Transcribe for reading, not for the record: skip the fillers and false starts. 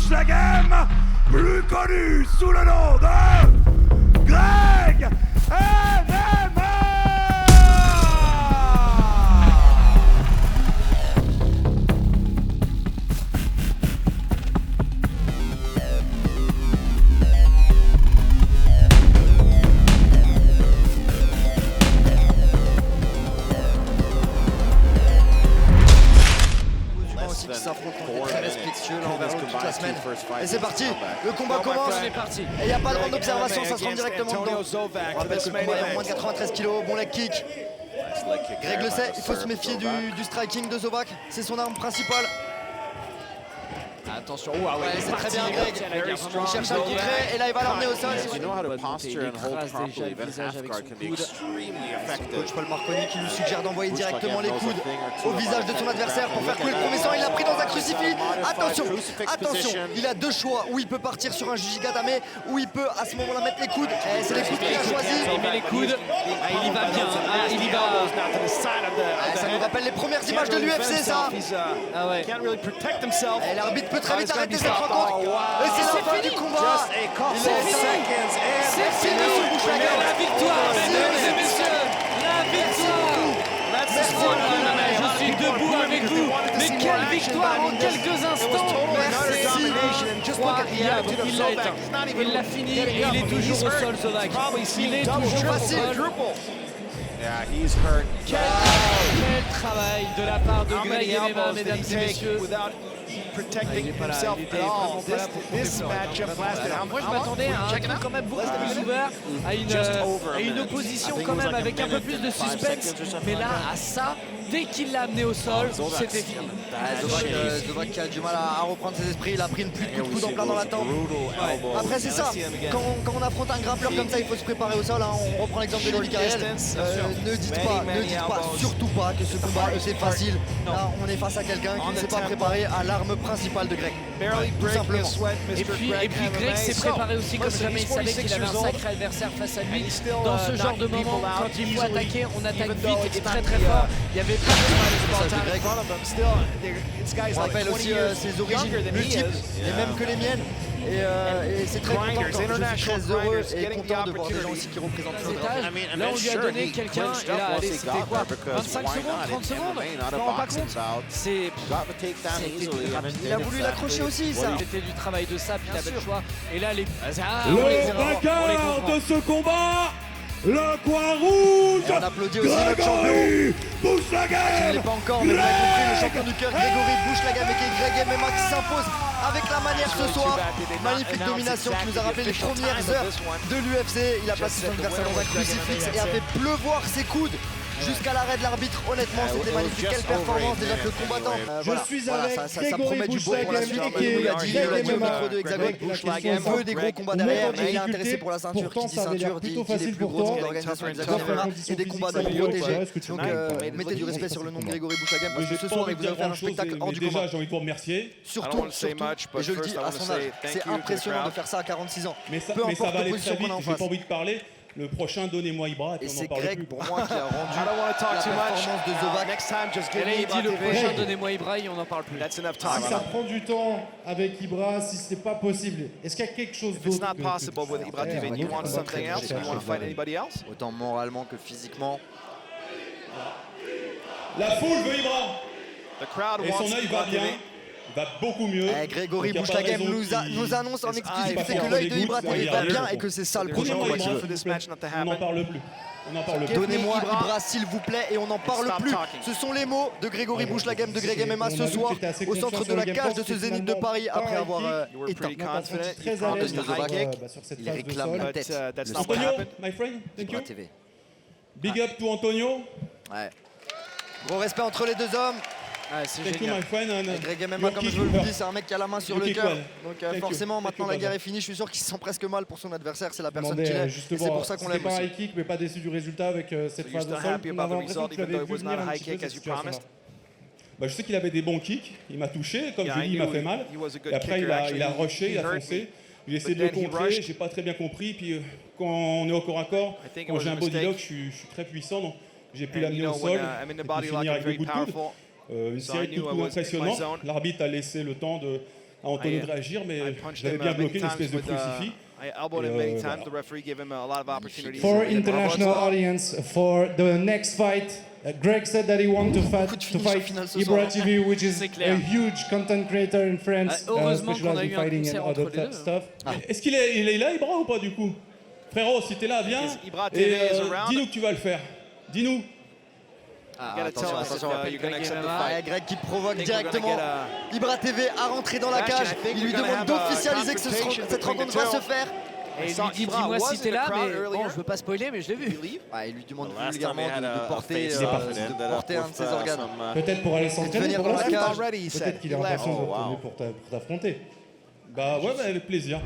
Bouchlaghem, plus connu sous le nom de Greg MMA. Qui s'affrontent très respectueux là envers l'autre toute la semaine. Et c'est parti, le combat commence. Et il n'y a pas de round d'observation, ça se rend directement dedans. On rappelle que le combat est en moins de 93 kg, bon leg kick. Greg le sait, il faut se méfier du striking de Zovac, c'est son arme principale. Attention, ouais, c'est très bien Greg. Il cherche à le contrer et là il va l'emmener au sol. Il écrase déjà le visage avec son coude. Coach Paul Marconi qui lui suggère d'envoyer directement les coudes au visage de son adversaire pour faire couler le premier sang. Il l'a pris dans un crucifix. Attention, attention, il a deux choix où il peut partir sur un Jujigatame, où il peut à ce moment-là mettre les coudes. C'est les coudes qu'il a choisis. Il met les coudes, il y va bien, il y va. Ça nous rappelle les premières images de l'UFC ça. Ah ouais. Et l'arbitre peut très vite arrêter cette rencontre. Et c'est la fin du combat. C'est fini, la victoire, mesdames et messieurs, la victoire. Je suis debout avec vous, mais quelle victoire en quelques instants. Merci. Il l'a fini et il est toujours au sol, Zovac. Il est toujours au sol. Quel travail de la part de Greg MMA, mesdames et messieurs. Moi je m'attendais à un truc quand même beaucoup plus ouvert, à une opposition quand même avec un peu plus de suspense, mais là à ça, dès qu'il l'a amené au sol, c'était fini. Zovac qui a du mal à reprendre ses esprits, il a pris une pluie de coups en plein dans la tempe. Après c'est ça, quand on affronte un grimpeur comme ça, il faut se préparer au sol, on reprend l'exemple de Lévi Carriel. Ne dites pas, surtout pas que ce combat était facile. Là on est face à quelqu'un qui ne s'est pas préparé à l'arme principale de Greg, tout simplement. Et puis Greg s'est préparé aussi comme jamais, il savait qu'il avait un sacré adversaire face à lui. Dans ce genre de moment, quand il faut attaquer, on attaque vite et très très fort. Il y avait pas de Greg. On rappelle aussi ses origines multiples, les mêmes que les miennes. Et c'est très content, je suis très heureux et content de voir des gens aussi qui représentent le étage. Là on lui a donné quelqu'un et là allez, c'était quoi, 25 secondes, 30 secondes, je m'en rends pas compte. C'est il a voulu l'accrocher aussi ça. C'était du travail de sap, il avait le choix. Et là les le vainqueur de ce combat, le coin rouge. Et on applaudit aussi notre champion Bouchlaghem. Qui ne l'est pas encore, mais vous avez compris, le champion du cœur Grégory Bouchlaghem et Greg MMA qui s'impose avec la manière ce soir. Magnifique domination qui nous a rappelé les premières heures de l'UFC. Il a placé son adversaire dans un crucifix et a fait pleuvoir ses coudes jusqu'à l'arrêt de l'arbitre. Honnêtement, c'était magnifique. Quelle performance déjà que le combattant. Je suis avec ça promet du beau pour la suite. Il nous l'a dit au micro de Hexagone. On veut des gros combats derrière, mais il est intéressé pour la ceinture. Qui dit ceinture dit les plus grosses de l'organisation Hexagone et des combats de protégés. Donc mettez du respect sur le nom de Grégory Bouchlaghem parce que ce soir il vous a offert un spectacle hors du commun. Déjà, j'ai envie de vous remercier. Surtout, et je le dis à son âge, c'est impressionnant de faire ça à 46 ans. Peu importe l'opposition qu'on a en j'ai pas face. envie de parler. Le prochain, donnez-moi Ibra. Et c'est Greg pour moi qui a rendu la performance de Zovac. Et là il dit le prochain donnez-moi Ibra et on n'en parle plus. Si ça prend du temps avec Ibra, si c'est pas possible, est-ce qu'il y a quelque chose d'autre Autant moralement que physiquement. La foule veut Ibra. Et son œil va bien. Va beaucoup mieux. Grégory Bouchlaghem nous annonce en exclusivité que l'œil de Ibra va bien et que c'est ça le prochain combat qu'il veut. On n'en parle plus. Donnez-moi Ibra s'il vous plaît et on n'en parle plus. Ce sont les mots de Grégory Bouchlaghem de Greg MMA ce soir au centre de la cage de ce Zénith de Paris après avoir éteint Anthony Zovac. Il réclame la tête. Antonio, my friend, thank you. Big up to Antonio. Ouais. Gros respect entre les deux hommes. C'est génial. Greg MMA, comme je vous le dis, c'est un mec qui a la main sur le cœur. Donc forcément, maintenant la guerre est finie. Je suis sûr qu'il se sent presque mal pour son adversaire. C'est la personne qu'il est. Et c'est pour ça qu'on l'aime aussi. C'était pas un high kick, mais pas déçu du résultat avec cette phase de sol. On avait l'impression que tu l'avais vu venir un petit peu cette situation-là. Je sais qu'il avait des bons kicks. Il m'a touché. Comme je dis, il m'a fait mal. Et après, il a rushé, il a foncé. J'ai essayé de le contrer. J'ai pas très bien compris. Puis quand on est au corps à corps, quand j'ai un body lock, je suis très puissant. Donc j'ai pu l'amener au sol et puis finir avec le coup de coude. Une série de coups impressionnants. L'arbitre a laissé le temps de à Antonio de réagir, mais je l'avais bien bloqué, une espèce de crucifix. For international audience, for the next fight, Greg said that he wanted to fight Ibra TV, which is a huge content creator in France, specialized in fighting and other stuff. Est-ce qu'il est là, Ibra, ou pas du coup? Frérot, si t'es là, viens et dis-nous que tu vas le faire. Dis-nous. Attention, Greg qui provoque directement Ibra TV à rentrer dans la cage. Il lui demande d'officialiser que cette rencontre va se faire. Et il lui dit, dis-moi si t'es là, mais bon, je veux pas spoiler, mais je l'ai vu. Il lui demande vulgairement de porter un de ses organes. Peut-être pour aller s'entraîner pour la cage. Peut-être qu'il est en train de retourner pour t'affronter. Bah ouais, avec plaisir.